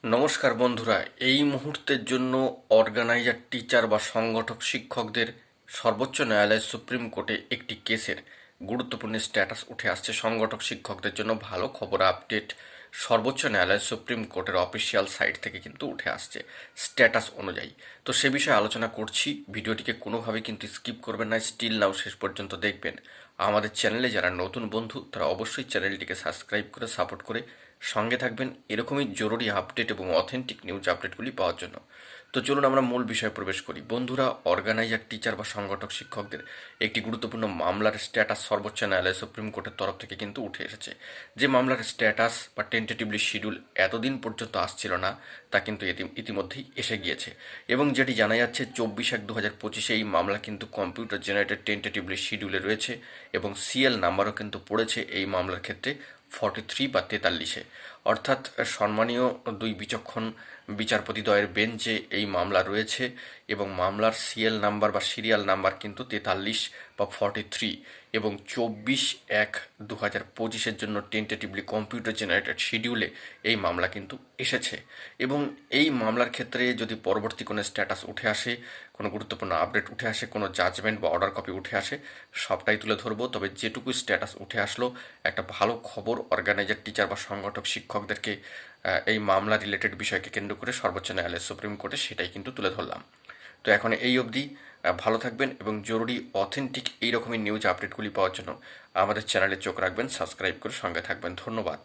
নমস্কার বন্ধুরা, এই মুহূর্তের জন্য অর্গানাইজার টিচার বা সংগঠক শিক্ষকদের সর্বোচ্চ ন্যায়ালয় সুপ্রিম কোর্টে একটি কেসের গুরুত্বপূর্ণ স্ট্যাটাস উঠে আসছে। সংগঠক শিক্ষকদের জন্য ভালো খবর, আপডেট সর্বোচ্চ ন্যায়ালয় সুপ্রিম কোর্টের অফিসিয়াল সাইট থেকে কিন্তু উঠে আসছে স্ট্যাটাস অনুযায়ী। তো সে বিষয়ে আলোচনা করছি। ভিডিওটিকে কোনোভাবে কিন্তু স্কিপ করবেন না, স্টিল নাও শেষ পর্যন্ত দেখবেন। আমাদের চ্যানেলে যারা নতুন বন্ধু তারা অবশ্যই চ্যানেলটিকে সাবস্ক্রাইব করে সাপোর্ট করে সঙ্গে থাকবেন এরকমই জরুরি আপডেট এবং অথেন্টিক নিউজ আপডেটগুলি পাওয়ার জন্য। তো চলুন আমরা মূল বিষয়ে প্রবেশ করি। বন্ধুরা, অর্গানাইজার টিচার বা সংগঠক শিক্ষকদের একটি গুরুত্বপূর্ণ মামলার স্ট্যাটাস সর্বোচ্চ ন্যায়ালয় সুপ্রিম কোর্টের তরফ থেকে কিন্তু উঠে এসেছে। যে মামলার স্ট্যাটাস বা টেন্টেটিভলি শিডিউল এতদিন পর্যন্ত আসছিল না, তা কিন্তু ইতিমধ্যেই এসে গিয়েছে। এবং যেটি জানা যাচ্ছে 24/1/2025 এই মামলা কিন্তু কম্পিউটার জেনারেটেড টেন্টেটিভলি শিডিউলে রয়েছে এবং সিএল নাম্বারও কিন্তু পড়েছে এই মামলার ক্ষেত্রে 43 বা 43-এ। অর্থাৎ সম্মানীয় দুই বিচক্ষণ বিচারপতিদ্বয়ের বেঞ্চে এই মামলা রয়েছে এবং মামলার সিএল নাম্বার বা সিরিয়াল নাম্বার কিন্তু 43 বা 43 এবং 24/1/2025 জন্য টেন্টেটিভলি কম্পিউটার জেনারেটেড শিডিউলে এই মামলা কিন্তু এসেছে। এবং এই মামলার ক্ষেত্রে যদি পরবর্তী কোনো স্ট্যাটাস উঠে আসে, কোনো গুরুত্বপূর্ণ আপডেট উঠে আসে, কোনো জাজমেন্ট বা অর্ডার কপি উঠে আসে, সবটাই তুলে ধরবো। তবে যেটুকু স্ট্যাটাস উঠে আসলো, একটা ভালো খবর অর্গানাইজার টিচার বা সংগঠক শিক্ষকদেরকে এই মামলা রিলেটেড বিষয়কে কেন্দ্র করে সর্বোচ্চ ন্যায়ালয়ের সুপ্রিম কোর্টে সেটাই কিন্তু তুলে ধরলাম। তো এখন এই অবধি। ভালো থাকবেন এবং জরুরি অথেন্টিক এইরকমই নিউজ আপডেটগুলি পাওয়ার জন্য আমাদের চ্যানেলে চোখ রাখবেন, সাবস্ক্রাইব করে সঙ্গে থাকবেন। ধন্যবাদ।